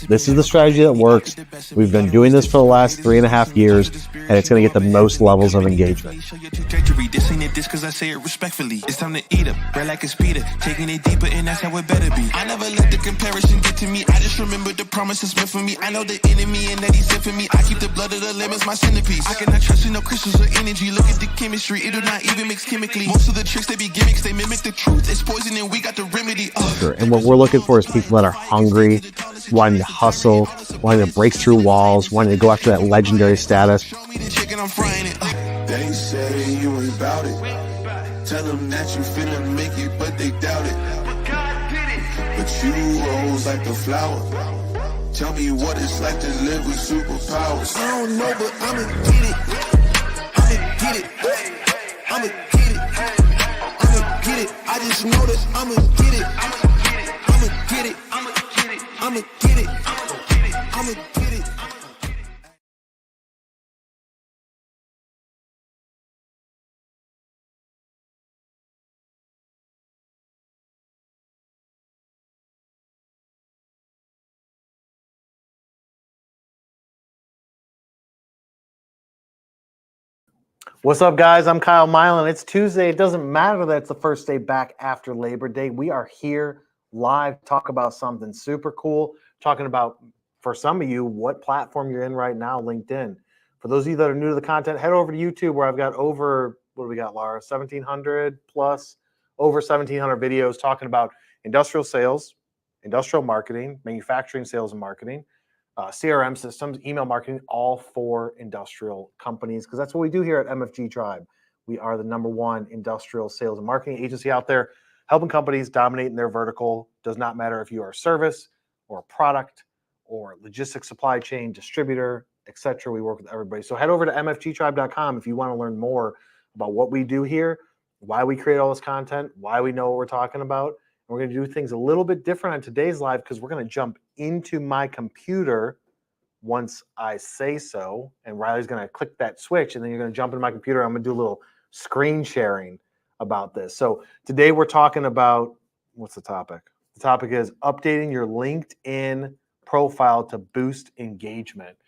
This is the strategy that works. We've been doing this for the last 3.5 years, and it's going to get the most levels of engagement. This ain't a diss cause I say it respectfully. It's time to eat up, right like a speeder. Taking it deeper and that's how it better be. I never let the comparison get to me. I just remember the promises meant for me. I know the enemy and that he's sent for me. I keep the blood of the lemons my centerpiece. I cannot trust in no crystals or energy. Look at the chemistry, it do not even mix chemically. Most of the tricks they be gimmicks, they mimic the truth. It's poison and we got the remedy. And what we're looking for is people that are hungry, wanting to hustle, wanting to break through walls, wanting to go after that legendary status. They say you ain't about it. Tell them that you finna make it, but they doubt it. But you rose like the flower. Tell me what it's like to live with superpowers. I don't know, but I'ma get it. I'ma get it. I'ma get it. I'ma get it. I just know that I'ma get it. I'ma get it. I'ma get it. I'ma get it. I'ma get it. What's up, guys? I'm Kyle Milan. It's Tuesday. It doesn't matter that it's the first day back after Labor Day. We are here live to talk about something super cool, talking about, for some of you, what platform you're in right now, LinkedIn. For those of you that are new to the content, head over to YouTube where I've got over, what do we got, Laura? 1,700 plus, over 1,700 videos talking about industrial sales, industrial marketing, manufacturing sales and marketing, CRM systems, email marketing, all for industrial companies, because that's what we do here at MFG Tribe. We are the #1 industrial sales and marketing agency out there, helping companies dominate in their vertical. Does not matter if you are a service or a product or logistics, supply chain, distributor, etc. We work with everybody. So head over to mfgtribe.com if you want to learn more about what we do here, why we create all this content, why we know what we're talking about. We're going to do things a little bit different on today's live because we're going to jump into my computer once I say so. And Riley's going to click that switch, and then you're going to jump into my computer. I'm going to do a little screen sharing about this. So today we're talking about, what's the topic? The topic is updating your LinkedIn profile to boost engagement.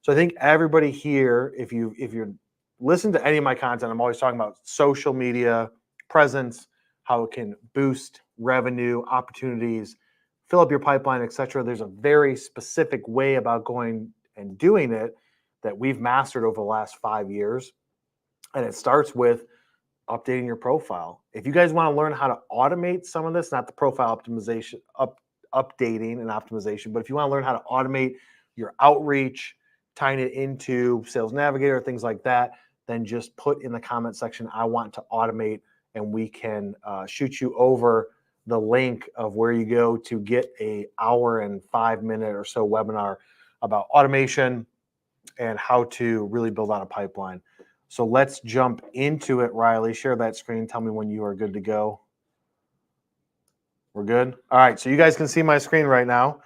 So I think everybody here, if you're listening to any of my content, I'm always talking about social media presence, how it can boost revenue, opportunities, fill up your pipeline, etc. There's a very specific way about going and doing it that we've mastered over the last 5 years. And it starts with updating your profile. If you guys want to learn how to automate some of this, not the profile optimization, updating and optimization, but if you want to learn how to automate your outreach, tying it into Sales Navigator, things like that, then just put in the comment section, I want to automate, and we can shoot you over the link of where you go to get a 1 and 5 minute or so webinar about automation and how to really build out a pipeline. So let's jump into it, Riley. Share that screen. Tell me when you are good to go. We're good? All right, so you guys can see my screen right now.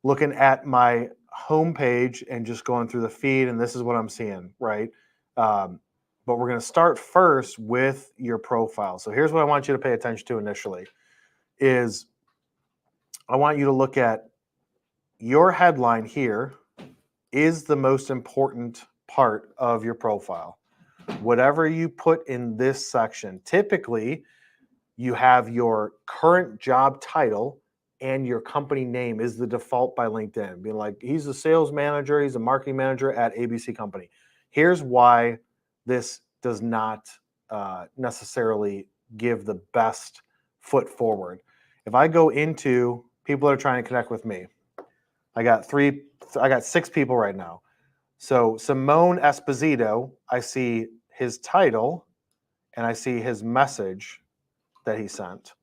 Looking at my homepage and just going through the feed, and this is what I'm seeing, right? But we're going to start first with your profile. So here's what I want you to pay attention to initially is I want you to look at your headline here is the most important part of your profile. Whatever you put in this section, typically you have your current job title and your company name is the default by LinkedIn. Being like, he's a sales manager, he's a marketing manager at ABC company. Here's why this does not necessarily give the best foot forward. If I go into people that are trying to connect with me, I got 6 people right now. So Simone Esposito, I see his title and I see his message that he sent.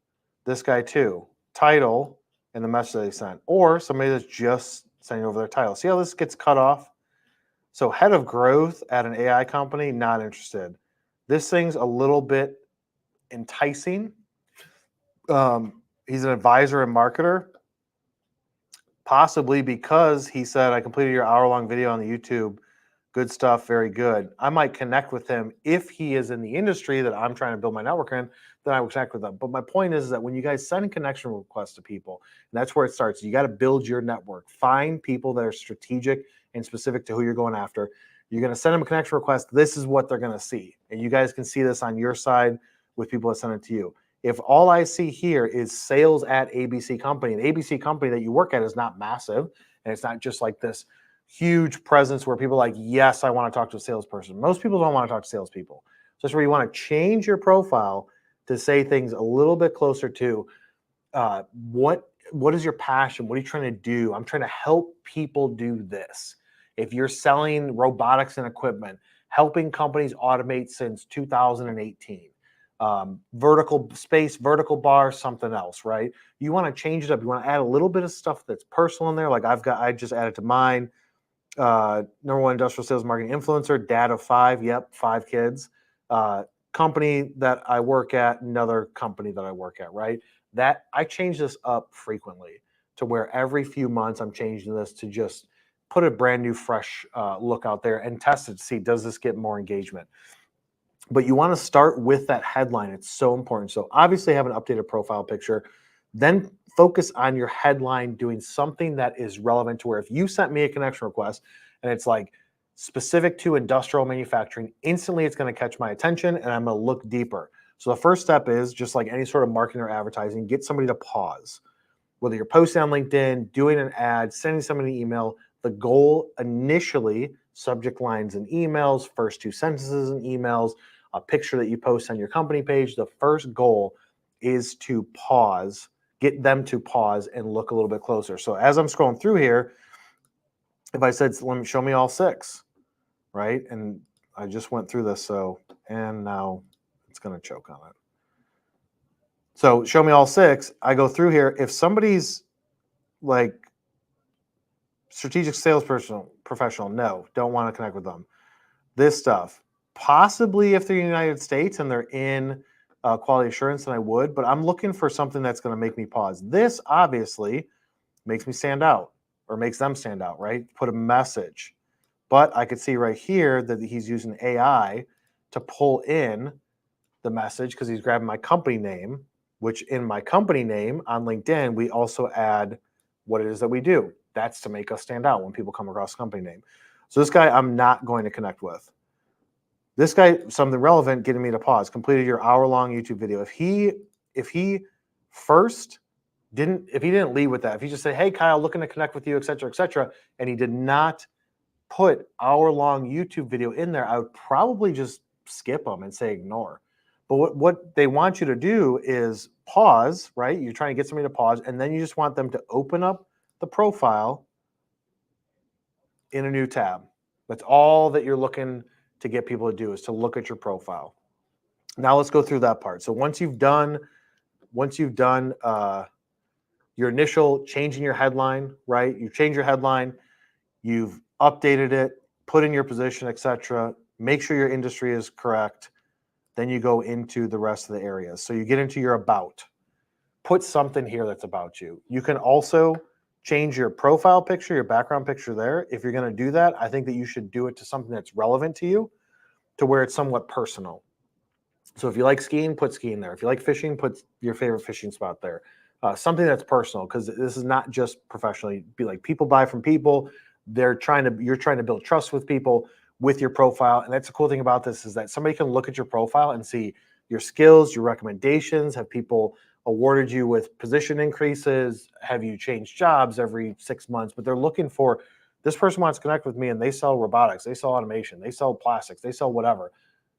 This guy too, title and the message that he sent. Or somebody that's just sending over their title. See how this gets cut off? So head of growth at an AI company, not interested. This thing's a little bit enticing. He's an advisor and marketer, possibly because he said, I completed your hour-long video on the YouTube Good stuff. Very good. I might connect with him if he is in the industry that I'm trying to build my network in, then I will connect with them. But my point is that when you guys send connection requests to people, and that's where it starts, you got to build your network. Find people that are strategic and specific to who you're going after. You're going to send them a connection request. This is what they're going to see. And you guys can see this on your side with people that send it to you. If all I see here is sales at ABC company, and ABC company that you work at is not massive, and it's not just like this huge presence where people are like, yes, I want to talk to a salesperson. Most people don't want to talk to salespeople. So that's where you want to change your profile to say things a little bit closer to what is your passion? What are you trying to do? I'm trying to help people do this. If you're selling robotics and equipment, helping companies automate since 2018, vertical space, vertical bar, something else, right? You want to change it up. You want to add a little bit of stuff that's personal in there. Like I just added to mine. #1 industrial sales marketing influencer, dad of 5. Yep, 5 kids. Company that I work at, another company that I work at, right? That I change this up frequently to where every few months I'm changing this to just put a brand new, fresh look out there and test it to see, does this get more engagement? But you want to start with that headline. It's so important. So obviously have an updated profile picture, then focus on your headline doing something that is relevant to where if you sent me a connection request and it's like specific to industrial manufacturing, instantly it's going to catch my attention and I'm going to look deeper. So the first step is just like any sort of marketing or advertising, get somebody to pause. Whether you're posting on LinkedIn, doing an ad, sending somebody an email, the goal initially, subject lines in emails, first 2 sentences in emails, a picture that you post on your company page, the first goal is to pause, get them to pause and look a little bit closer. So as I'm scrolling through here, if I said, let me show me all 6, right? And I just went through this. So, and now it's going to choke on it. So show me all 6. I go through here. If somebody's like strategic salesperson, professional, no, don't want to connect with them. This stuff, possibly if they're in the United States and they're in quality assurance, then I would, but I'm looking for something that's going to make me pause. This obviously makes me stand out or makes them stand out, right? Put a message. But I could see right here that he's using AI to pull in the message because he's grabbing my company name, which in my company name on LinkedIn, we also add what it is that we do. That's to make us stand out when people come across company name. So this guy I'm not going to connect with. This guy, something relevant, getting me to pause. Completed your hour-long YouTube video. If he didn't lead with that, if he just said, "Hey Kyle, looking to connect with you," et cetera, and he did not put hour-long YouTube video in there, I would probably just skip them and say ignore. But what they want you to do is pause, right? You're trying to get somebody to pause, and then you just want them to open up the profile in a new tab. That's all that you're looking to get people to do, is to look at your profile. Now let's go through that part. So once you've done your initial changing your headline, right? You change your headline, you've updated it, put in your position, etc. Make sure your industry is correct. Then you go into the rest of the areas. So you get into your about. Put something here that's about you. You can also change your profile picture, your background picture there. If you're going to do that, I think that you should do it to something that's relevant to you, to where it's somewhat personal. So if you like skiing, put skiing there. If you like fishing, put your favorite fishing spot there. Something that's personal, because this is not just professionally. Be like, people buy from people. You're trying to build trust with people with your profile. And that's the cool thing about this, is that somebody can look at your profile and see your skills, your recommendations. Have people awarded you with position increases? Have you changed jobs every 6 months? But they're looking for, this person wants to connect with me and they sell robotics, they sell automation, they sell plastics, they sell whatever.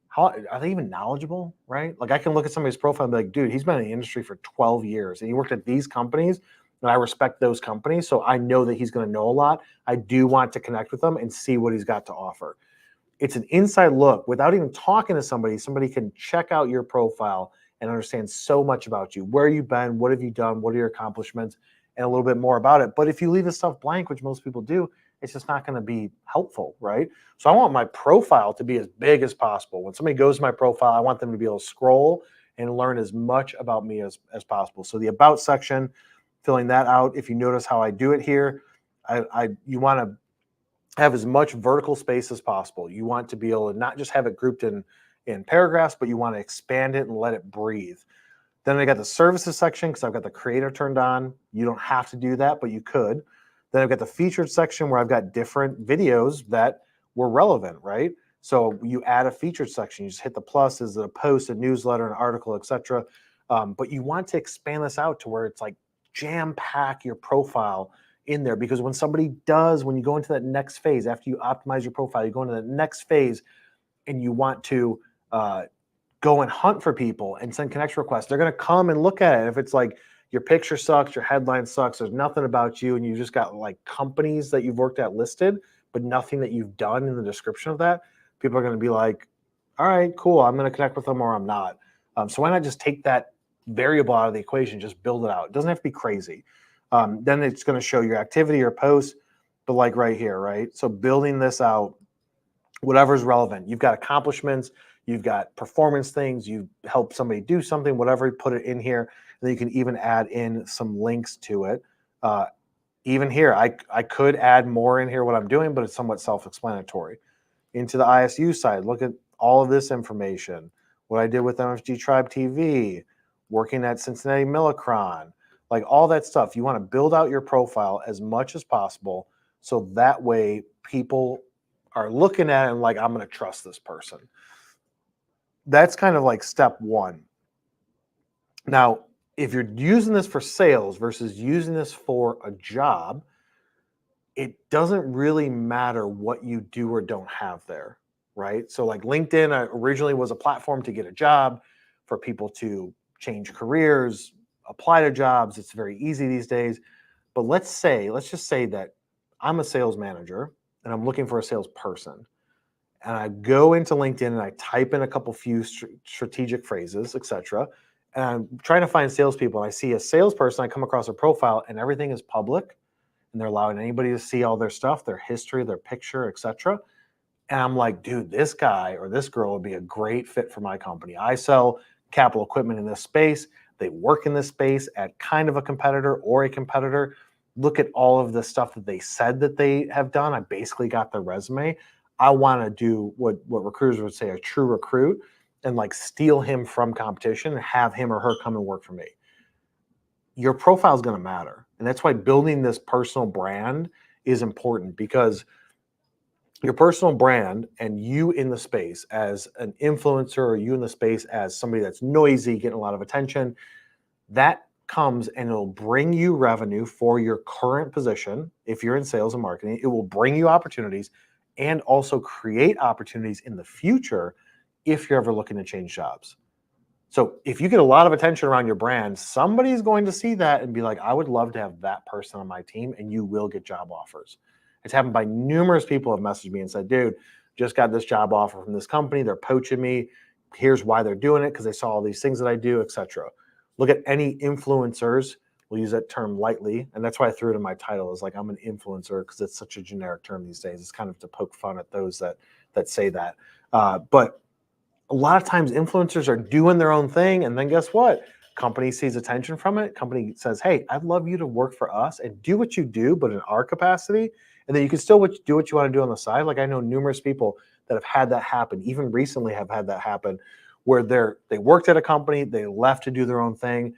How are they even knowledgeable, right? Like I can look at somebody's profile and be like, dude, he's been in the industry for 12 years and he worked at these companies, and I respect those companies. So I know that he's going to know a lot. I do want to connect with him and see what he's got to offer. It's an inside look. Without even talking to somebody, somebody can check out your profile and understand so much about you. Where you've been, what have you done, what are your accomplishments, and a little bit more about it. But if you leave this stuff blank, which most people do, it's just not going to be helpful, right? So I want my profile to be as big as possible. When somebody goes to my profile, I want them to be able to scroll and learn as much about me as possible. So the about section, filling that out. If you notice how I do it here, you want to have as much vertical space as possible. You want to be able to not just have it grouped in paragraphs, but you want to expand it and let it breathe. Then I got the services section because I've got the creator turned on. You don't have to do that, but you could. Then I've got the featured section where I've got different videos that were relevant, right? So you add a featured section. You just hit the plus as a post, a newsletter, an article, etc. But you want to expand this out to where it's like jam pack your profile in there, because when you go into that next phase, after you optimize your profile, you go into the next phase and you want to go and hunt for people and send connection requests. They're going to come and look at it. If it's like your picture sucks, your headline sucks, there's nothing about you, and you just got like companies that you've worked at listed, but nothing that you've done in the description of that, people are going to be like, all right, cool, I'm going to connect with them or I'm not. So why not just take that variable out of the equation, just build it out. It doesn't have to be crazy. Then it's going to show your activity or posts, but like right here, right? So building this out, whatever's relevant. You've got accomplishments, you've got performance things, you help somebody do something, whatever, put it in here. And then you can even add in some links to it. Even here, I could add more in here what I'm doing, but it's somewhat self-explanatory. Into the ISU side, look at all of this information. What I did with MFG Tribe TV, working at Cincinnati Millicron, like all that stuff. You want to build out your profile as much as possible so that way people are looking at it and like, I'm going to trust this person. That's kind of like step one. Now, if you're using this for sales versus using this for a job, it doesn't really matter what you do or don't have there, right? So like LinkedIn originally was a platform to get a job, for people to change careers, apply to jobs. It's very easy these days. But let's just say that I'm a sales manager and I'm looking for a salesperson. And I go into LinkedIn and I type in a couple few strategic phrases, etc. And I'm trying to find salespeople. And I see a salesperson, I come across a profile and everything is public and they're allowing anybody to see all their stuff, their history, their picture, etc. And I'm like, dude, this guy or this girl would be a great fit for my company. I sell capital equipment in this space. They work in this space at kind of a competitor or a competitor. Look at all of the stuff that they said that they have done. I basically got their resume. I want to do what recruiters would say, a true recruit, and like steal him from competition and have him or her come and work for me. Your profile is going to matter. And that's why building this personal brand is important, because your personal brand and you in the space as an influencer, or you in the space as somebody that's noisy, getting a lot of attention, that comes and it'll bring you revenue for your current position. If you're in sales and marketing, it will bring you opportunities and also create opportunities in the future if you're ever looking to change jobs. So if you get a lot of attention around your brand, somebody's going to see that and be like, I would love to have that person on my team, and you will get job offers. It's happened by numerous people have messaged me and said, dude, just got this job offer from this company. They're poaching me. Here's why they're doing it, because they saw all these things that I do, etc. Look at any influencers. We'll use that term lightly. And that's why I threw it in my title, is like, I'm an influencer, because it's such a generic term these days. It's kind of to poke fun at those that say that. But a lot of times influencers are doing their own thing. And then guess what? Company sees attention from it. Company says, hey, I'd love you to work for us and do what you do, but in our capacity. And then you can still do what you want to do on the side. Like, I know numerous people that have had that happen, even recently have had that happen, where they worked at a company, they left to do their own thing.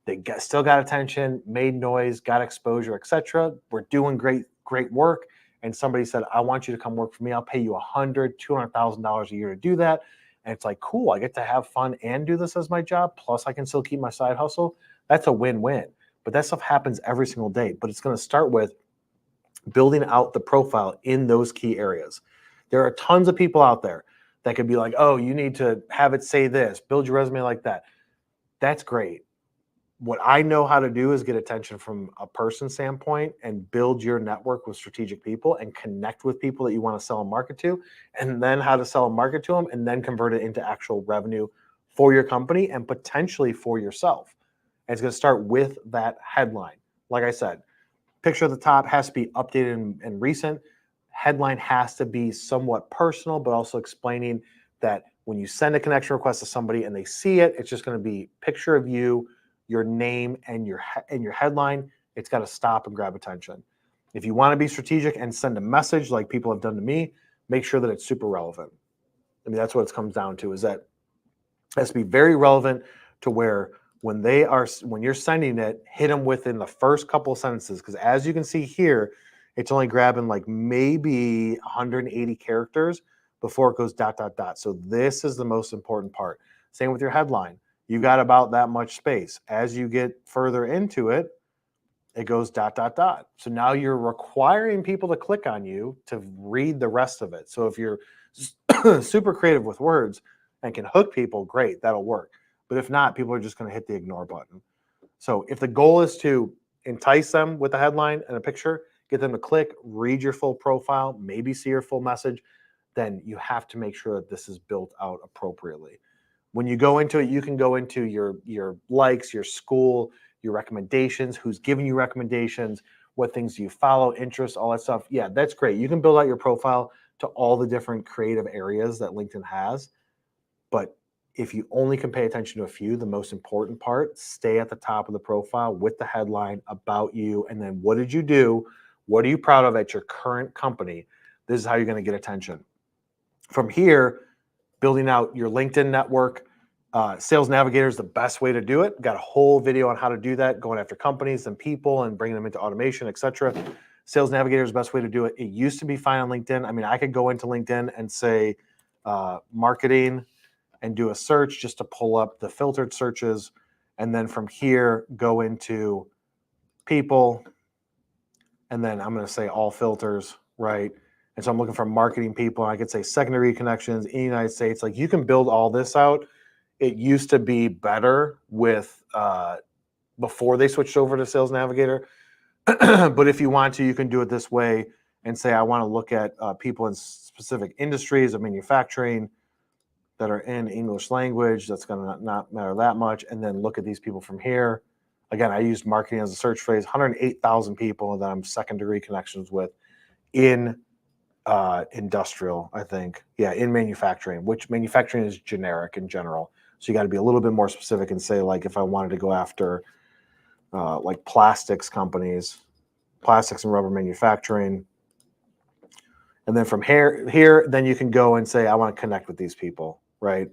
They still got attention, made noise, got exposure, etc. We're doing great work. And somebody said, I want you to come work for me. I'll pay you $100,000, $200,000 a year to do that. And it's like, cool, I get to have fun and do this as my job, plus I can still keep my side hustle. That's a win-win. But that stuff happens every single day. But it's going to start with building out the profile in those key areas. There are tons of people out there that could be like, oh, you need to have it say this, build your resume like that. That's great. What I know how to do is get attention from a person standpoint and build your network with strategic people and connect with people that you want to sell and market to, and then how to sell and market to them, and then convert it into actual revenue for your company and potentially for yourself. And it's going to start with that headline. Like I said, picture at the top has to be updated and recent. Headline has to be somewhat personal, but also explaining that when you send a connection request to somebody and they see it, it's just going to be picture of you, your name, and your headline. It's got to stop and grab attention. If you want to be strategic and send a message like people have done to me, make sure that it's super relevant. I mean, that's what it comes down to, is that it has to be very relevant to where when you're sending it, hit them within the first couple of sentences. Because as you can see here, it's only grabbing like maybe 180 characters before it goes ... So this is the most important part. Same with your headline. You've got about that much space. As you get further into it, it goes ... So now you're requiring people to click on you to read the rest of it. So if you're super creative with words and can hook people, great, that'll work. But if not, people are just going to hit the ignore button. So if the goal is to entice them with a headline and a picture, get them to click, read your full profile, maybe see your full message, then you have to make sure that this is built out appropriately. When you go into it, you can go into your likes, your school, your recommendations, who's giving you recommendations, what things do you follow, interests, all that stuff. Yeah, that's great. You can build out your profile to all the different creative areas that LinkedIn has. But if you only can pay attention to a few, the most important part, stay at the top of the profile with the headline about you. And then what did you do? What are you proud of at your current company? This is how you're going to get attention. From here, building out your LinkedIn network, Sales Navigator is the best way to do it. Got a whole video on how to do that, going after companies and people and bringing them into automation, etc. Sales Navigator is the best way to do it. It used to be fine on LinkedIn. I mean, I could go into LinkedIn and say marketing and do a search just to pull up the filtered searches. And then from here, go into people. And then I'm going to say all filters, right? And so I'm looking for marketing people. And I could say secondary connections in the United States. Like, you can build all this out. It used to be better with before they switched over to Sales Navigator. But if you want to, you can do it this way and say, I want to look at people in specific industries of manufacturing that are in English language. That's going to not matter that much. And then look at these people from here. Again, I used marketing as a search phrase, 108,000 people that I'm second degree connections with in industrial, I think. Yeah, in manufacturing, which manufacturing is generic in general. So you got to be a little bit more specific and say, like, if I wanted to go after like plastics companies, plastics and rubber manufacturing. And then from here, then you can go and say, I want to connect with these people, right?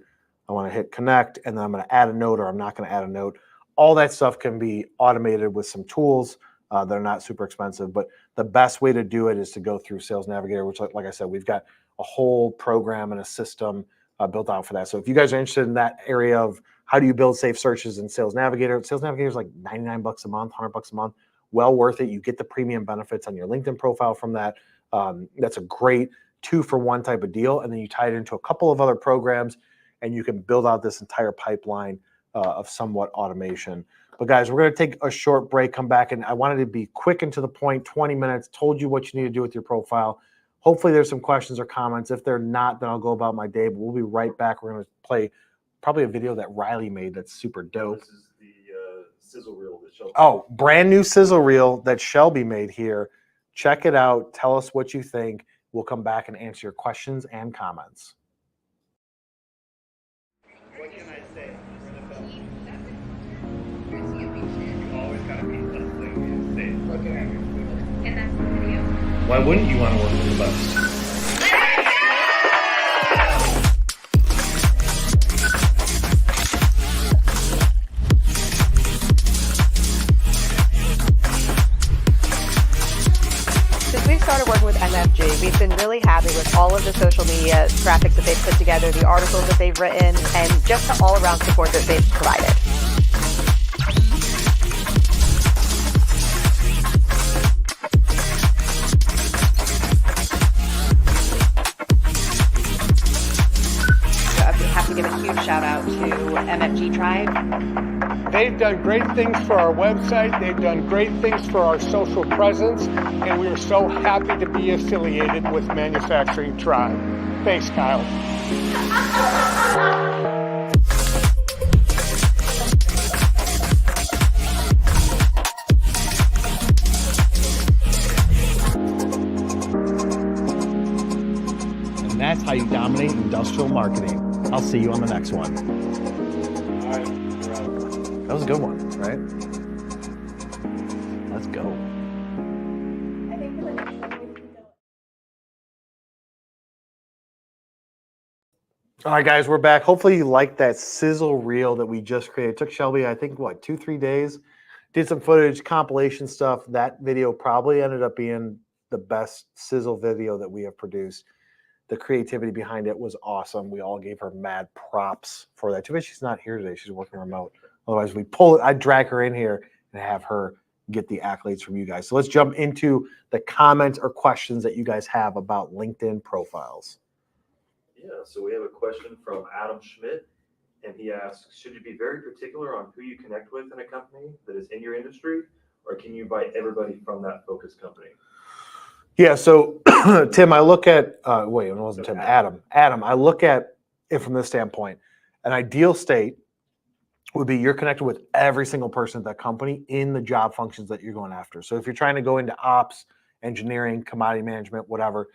I want to hit connect, and then I'm going to add a note, or I'm not going to add a note. All that stuff can be automated with some tools that are not super expensive. But the best way to do it is to go through Sales Navigator, which, like I said, we've got a whole program and a system built out for that. So if you guys are interested in that area of how do you build safe searches in Sales Navigator is like $99 a month, $100 a month. Well worth it. You get the premium benefits on your LinkedIn profile from that. That's a great 2-for-1 type of deal. And then you tie it into a couple of other programs, and you can build out this entire pipeline of somewhat automation. But guys, we're going to take a short break, come back, and I wanted to be quick and to the point, 20 minutes, told you what you need to do with your profile. Hopefully there's some questions or comments. If they're not, then I'll go about my day, but we'll be right back. We're going to play probably a video that Riley made that's super dope. This is the sizzle reel that Shelby. Oh, brand new sizzle reel that Shelby made here. Check it out. Tell us what you think. We'll come back and answer your questions and comments. What can I say? You always gotta be something safe. And that's the video. Why wouldn't you want to work with the best? Since we've started working with MFG, we've been really happy with all of the social media graphics that they've put together, the articles that they've written, and just the all-around support that they've provided. So I have to give a huge shout out to MFG Tribe. They've done great things for our website. They've done great things for our social presence, and we are so happy to be affiliated with Manufacturing Tribe. Thanks, Kyle. And that's how you dominate industrial marketing. I'll see you on the next one. All right, you're out. That was a good one, right? Let's go. I think All right, guys, we're back. Hopefully you liked that sizzle reel that we just created. It took Shelby, I think, what, 2-3 days? Did some footage, compilation stuff. That video probably ended up being the best sizzle video that we have produced. The creativity behind it was awesome. We all gave her mad props for that. Too bad she's not here today. She's working remote. Otherwise, I'd drag her in here and have her get the accolades from you guys. So let's jump into the comments or questions that you guys have about LinkedIn profiles. Yeah, so we have a question from Adam Schmidt, and he asks, should you be very particular on who you connect with in a company that is in your industry, or can you invite everybody from that focus company? Yeah, so Tim, I look at, wait, it wasn't Tim, Adam, I look at it from this standpoint. An ideal state would be you're connected with every single person at that company in the job functions that you're going after. So if you're trying to go into ops, engineering, commodity management, whatever,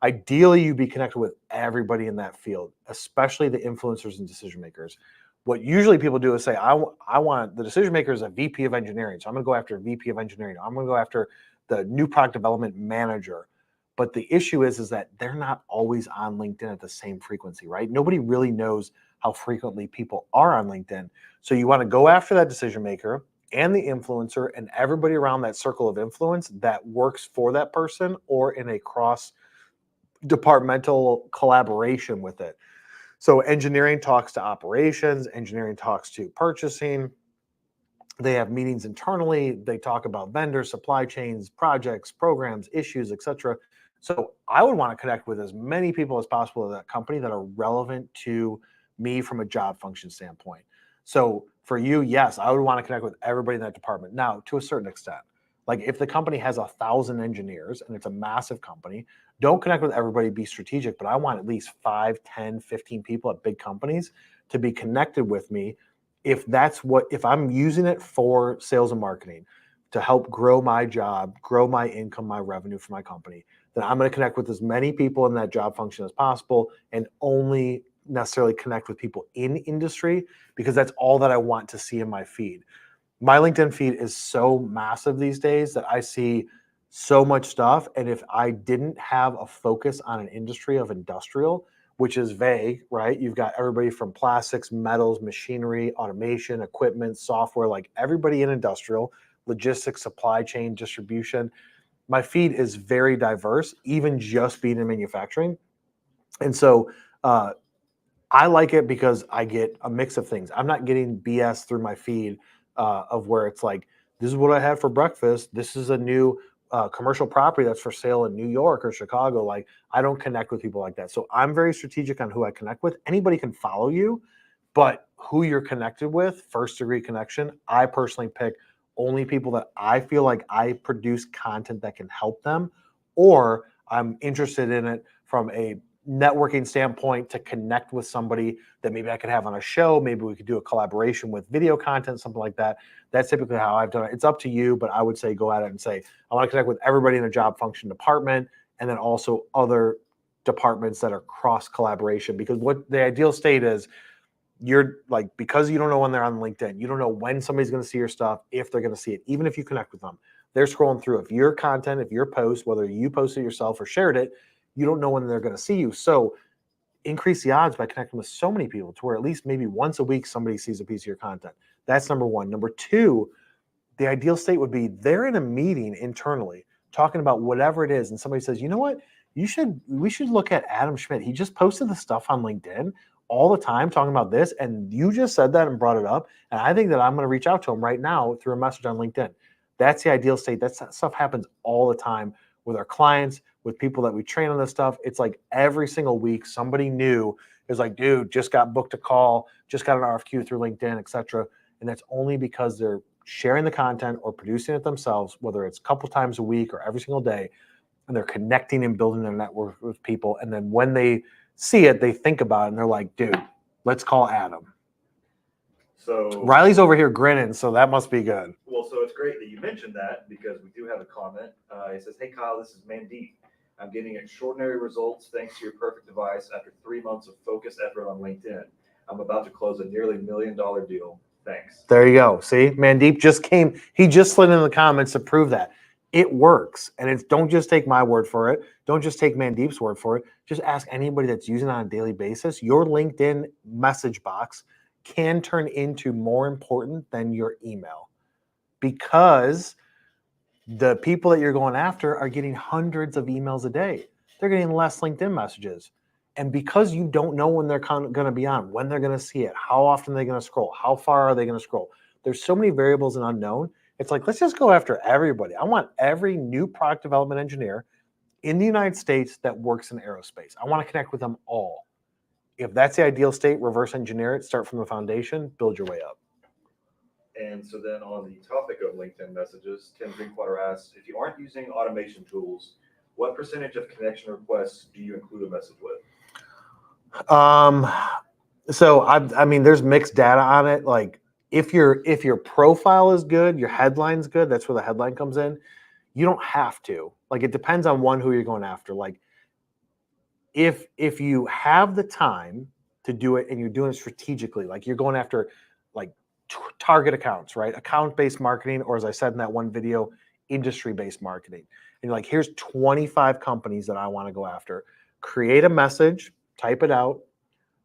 ideally you'd be connected with everybody in that field, especially the influencers and decision makers. What usually people do is say, I want the decision maker is a VP of engineering. So I'm going to go after a VP of engineering. I'm going to go after the new product development manager. But the issue is that they're not always on LinkedIn at the same frequency, right? Nobody really knows how frequently people are on LinkedIn. So you want to go after that decision maker and the influencer and everybody around that circle of influence that works for that person or in a cross departmental collaboration with it. So engineering talks to operations, engineering talks to purchasing. They have meetings internally. They talk about vendors, supply chains, projects, programs, issues, etc. So I would want to connect with as many people as possible at that company that are relevant to me from a job function standpoint. So for you, yes, I would want to connect with everybody in that department. Now, to a certain extent, like if the company has 1,000 engineers and it's a massive company, don't connect with everybody, be strategic, but I want at least 5, 10, 15 people at big companies to be connected with me. If I'm using it for sales and marketing to help grow my job, grow my income, my revenue for my company, then I'm going to connect with as many people in that job function as possible and only necessarily connect with people in industry because that's all that I want to see in my feed. My LinkedIn feed is so massive these days that I see so much stuff. And if I didn't have a focus on an industry of industrial, which is vague, right? You've got everybody from plastics, metals, machinery, automation, equipment, software, like everybody in industrial, logistics, supply chain, distribution. My feed is very diverse, even just being in manufacturing. And so I like it because I get a mix of things. I'm not getting BS through my feed of where it's like, this is what I had for breakfast. This is a new commercial property that's for sale in New York or Chicago. Like, I don't connect with people like that. So I'm very strategic on who I connect with. Anybody can follow you, but who you're connected with, first degree connection, I personally pick only people that I feel like I produce content that can help them, or I'm interested in it from a networking standpoint to connect with somebody that maybe I could have on a show. Maybe we could do a collaboration with video content, something like that. That's typically how I've done it. It's up to you, but I would say go at it and say, I want to connect with everybody in a job function department and then also other departments that are cross collaboration, because what the ideal state is, you're like, because you don't know when they're on LinkedIn, you don't know when somebody's going to see your stuff, if they're going to see it, even if you connect with them, they're scrolling through. If your content, if your post, whether you posted yourself or shared it, you don't know when they're going to see you. So increase the odds by connecting with so many people to where at least maybe once a week somebody sees a piece of your content. That's number one. Number two, the ideal state would be they're in a meeting internally talking about whatever it is, and somebody says, you know what, we should look at Adam Schmidt. He just posted the stuff on LinkedIn all the time talking about this, and you just said that and brought it up, and I think that I'm going to reach out to him right now through a message on LinkedIn. That's the ideal state. That stuff happens all the time with our clients, with people that we train on this stuff. It's like every single week somebody new is like, dude, just got booked a call, just got an RFQ through LinkedIn, etc. And that's only because they're sharing the content or producing it themselves, whether it's a couple times a week or every single day, and they're connecting and building their network with people. And then when they see it, they think about it and they're like, dude, let's call Adam. So Riley's over here grinning, so that must be good. Well, so it's great that you mentioned that, because we do have a comment. He says, hey, Kyle, this is Mandeep. I'm getting extraordinary results thanks to your perfect advice after 3 months of focused effort on LinkedIn. I'm about to close a nearly $1 million deal. Thanks. There you go. See, Mandeep just came. He just slid in the comments to prove that. It works. And it's don't just take my word for it. Don't just take Mandeep's word for it. Just ask anybody that's using it on a daily basis. Your LinkedIn message box can turn into more important than your email, because the people that you're going after are getting hundreds of emails a day. They're getting less LinkedIn messages. And because you don't know when they're going to be on, when they're going to see it, how often they're going to scroll, how far are they going to scroll, there's so many variables and unknown. It's like, let's just go after everybody. I want every new product development engineer in the United States that works in aerospace. I want to connect with them all. If that's the ideal state, reverse engineer it, start from the foundation, build your way up. And so then on the topic of LinkedIn messages, Tim Drinkwater asks, if you aren't using automation tools, what percentage of connection requests do you include a message with? So I mean, there's mixed data on it. Like if your profile is good, your headline's good, that's where the headline comes in. You don't have to. Like it depends on who you're going after. Like if you have the time to do it and you're doing it strategically, like you're going after like target accounts, right? Account-based marketing, or as I said in that one video, industry-based marketing. And you're like, here's 25 companies that I want to go after. Create a message, type it out,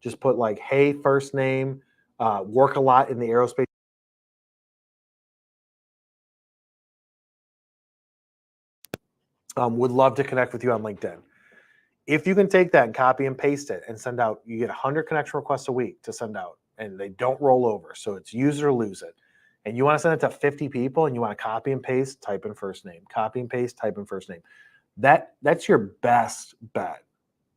just put like, hey, first name, work a lot in the aerospace. Would love to connect with you on LinkedIn. If you can take that and copy and paste it and send out, you get 100 connection requests a week to send out, and they don't roll over. So it's use it or lose it. And you want to send it to 50 people and you want to copy and paste, type in first name, copy and paste, type in first name. That's your best bet.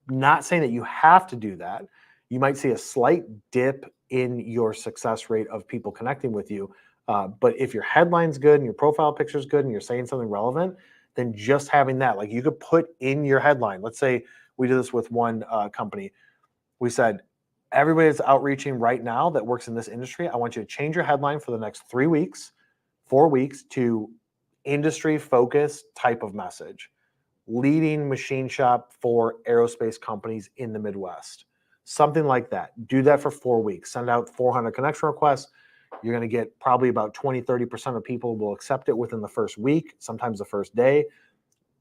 Not saying that you have to do that. You might see a slight dip in your success rate of people connecting with you. But if your headline's good and your profile picture is good and you're saying something relevant, then just having that, like you could put in your headline. Let's say we did this with one company. We said, everybody that's outreaching right now that works in this industry, I want you to change your headline for the next 3 weeks, 4 weeks to industry focused type of message. Leading machine shop for aerospace companies in the Midwest. Something like that. Do that for 4 weeks. Send out 400 connection requests. You're going to get probably about 20-30% of people will accept it within the first week, sometimes the first day.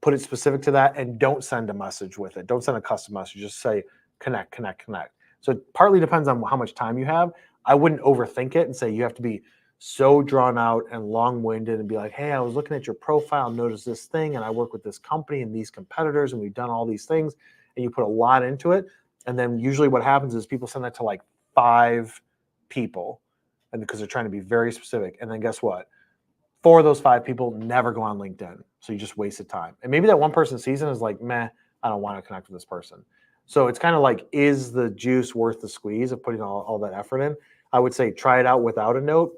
Put it specific to that and don't send a message with it. Don't send a custom message. Just say connect, connect, connect. So it partly depends on how much time you have. I wouldn't overthink it and say you have to be so drawn out and long-winded and be like, hey, I was looking at your profile and noticed this thing, and I work with this company and these competitors, and we've done all these things, and you put a lot into it. And then usually what happens is people send that to like 5 people, and because they're trying to be very specific. And then guess what? 4 of those 5 people never go on LinkedIn. So you just wasted time. And maybe that one person sees it and is like, meh, I don't want to connect with this person. So it's kind of like, is the juice worth the squeeze of putting all that effort in? I would say try it out without a note.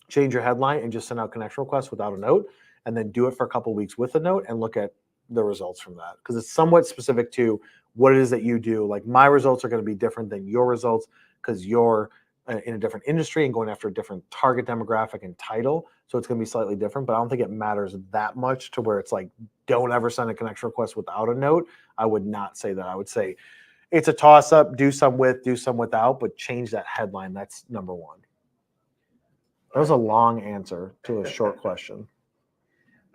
Change your headline and just send out connection requests without a note, and then do it for a couple of weeks with a note and look at the results from that, because it's somewhat specific to what it is that you do. Like my results are going to be different than your results because you're in a different industry and going after a different target demographic and title. So it's going to be slightly different, but I don't think it matters that much to where it's like, don't ever send a connection request without a note. I would not say that. I would say it's a toss up, do some with, do some without, but change that headline. That's number one. That was a long answer to a short question.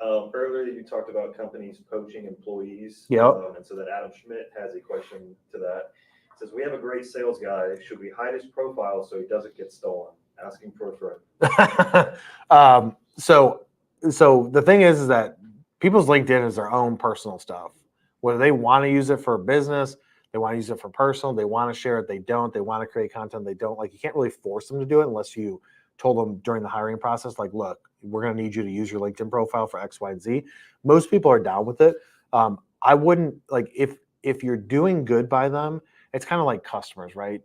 Earlier, you talked about companies poaching employees. Yep. And so then Adam Schmidt has a question to that. It says, we have a great sales guy. Should we hide his profile so he doesn't get stolen? Asking for a friend. So the thing is that people's LinkedIn is their own personal stuff. Whether they want to use it for business, they want to use it for personal, they want to share it, they don't, they want to create content, they don't. Like, you can't really force them to do it unless you told them during the hiring process, like, look, we're going to need you to use your LinkedIn profile for X, Y, and Z. Most people are down with it. I wouldn't, like, if you're doing good by them, it's kind of like customers, right?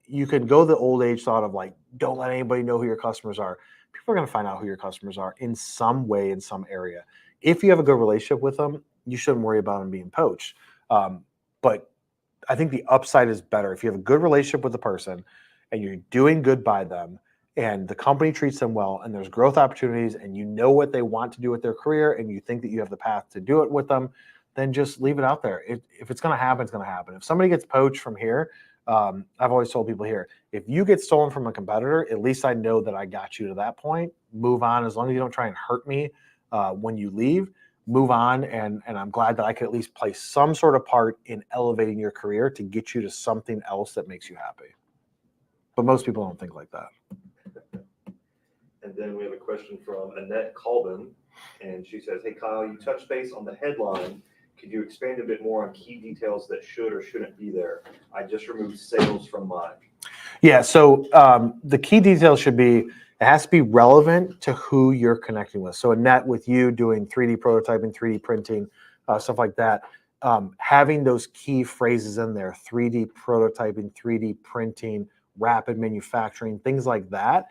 You can go the old age thought of like, don't let anybody know who your customers are. People are going to find out who your customers are in some way, in some area. If you have a good relationship with them, you shouldn't worry about them being poached. But I think the upside is better. If you have a good relationship with the person and you're doing good by them, and the company treats them well, and there's growth opportunities, and you know what they want to do with their career, and you think that you have the path to do it with them, then just leave it out there. If it's going to happen, it's going to happen. If somebody gets poached from here, I've always told people here, if you get stolen from a competitor, at least I know that I got you to that point. Move on, as long as you don't try and hurt me when you leave. move on. And I'm glad that I could at least play some sort of part in elevating your career to get you to something else that makes you happy. But most people don't think like that. And then we have a question from Annette Colvin, and she says, "Hey Kyle, you touched base on the headline. Could you expand a bit more on key details that should or shouldn't be there? I just removed sales from mine." Yeah, so the key details should be, it has to be relevant to who you're connecting with. So Annette, with you doing 3D prototyping, 3D printing, stuff like that, having those key phrases in there, 3D prototyping, 3D printing, rapid manufacturing, things like that,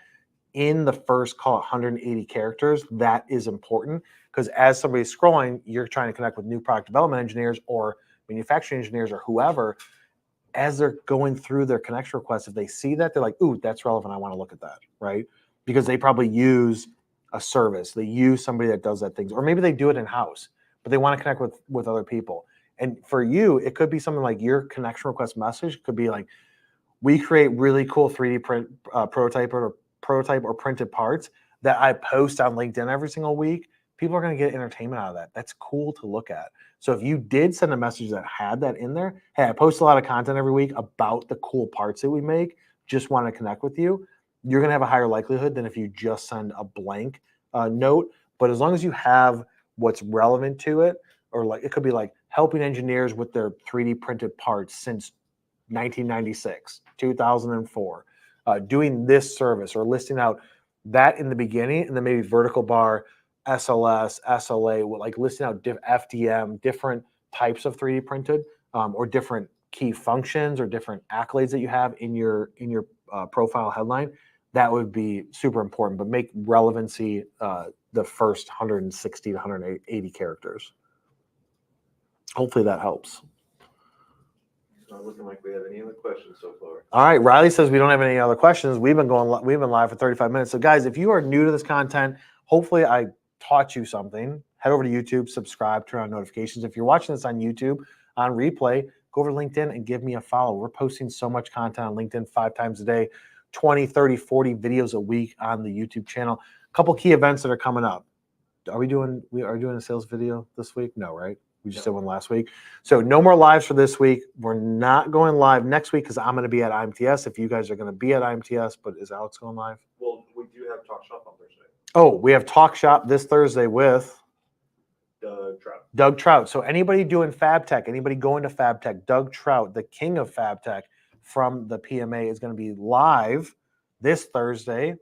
in the first, call it 180 characters, that is important, because as somebody's scrolling, you're trying to connect with new product development engineers or manufacturing engineers or whoever. As they're going through their connection requests, if they see that, they're like, ooh, that's relevant. I want to look at that, right? Because they probably use a service. They use somebody that does that things, or maybe they do it in-house, but they want to connect with other people. And for you, it could be something like your connection request message could be like, we create really cool 3D print prototype or printed parts that I post on LinkedIn every single week. People are going to get entertainment out of that. That's cool to look at. So if you did send a message that had that in there, hey, I post a lot of content every week about the cool parts that we make, just want to connect with you, you're going to have a higher likelihood than if you just send a blank note. But as long as you have what's relevant to it, or like it could be like helping engineers with their 3D printed parts since 1996, 2004, doing this service, or listing out that in the beginning, and then maybe vertical bar, SLS, SLA, like listing out FDM, different types of 3D printed, or different key functions or different accolades that you have in your profile headline. That would be super important, but make relevancy the first 160 to 180 characters. Hopefully that helps. Not looking like we have any other questions so far. All right, Riley says we don't have any other questions. We've been live for 35 minutes. So guys, if you are new to this content, hopefully I taught you something. Head over to YouTube, subscribe, turn on notifications. If you're watching this on YouTube on replay, go over to LinkedIn and give me a follow. We're posting so much content on LinkedIn 5 times a day, 20, 30, 40 videos a week on the YouTube channel. A couple key events that are coming up. Are we doing a sales video this week? No, right? We just did one last week. So no more lives for this week. We're not going live next week because I'm going to be at IMTS. If you guys are going to be at IMTS, but is Alex going live? Well, we do have Talk Shop on Thursday. Oh, we have Talk Shop this Thursday with Doug Trout. So anybody doing Fab Tech, anybody going to Fab Tech, Doug Trout, the king of Fab Tech from the PMA, is going to be live this Thursday.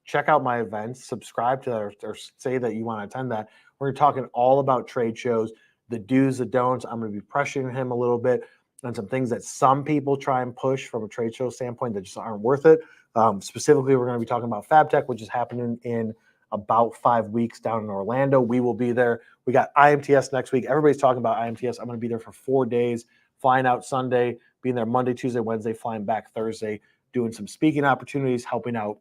Check out my events, subscribe to that, or say that you want to attend that. We're talking all about trade shows, the do's, the don'ts. I'm going to be pressuring him a little bit on some things that some people try and push from a trade show standpoint that just aren't worth it. Specifically, we're going to be talking about Fab Tech, which is happening in about 5 weeks down in Orlando. We will be there. We got IMTS next week. Everybody's talking about IMTS. I'm going to be there for 4 days, flying out Sunday, being there Monday, Tuesday, Wednesday, flying back Thursday, doing some speaking opportunities, helping out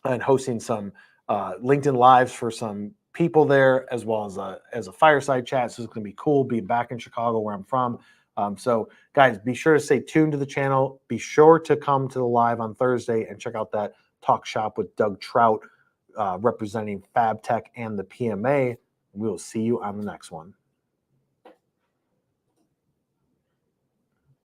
and hosting some LinkedIn Lives for some people there, as well as a fireside chat. So it's going to be cool being back in Chicago, where I'm from. So guys, be sure to stay tuned to the channel. Be sure to come to the live on Thursday and check out that Talk Shop with Doug Trout, representing Fab Tech and the PMA. We will see you on the next one.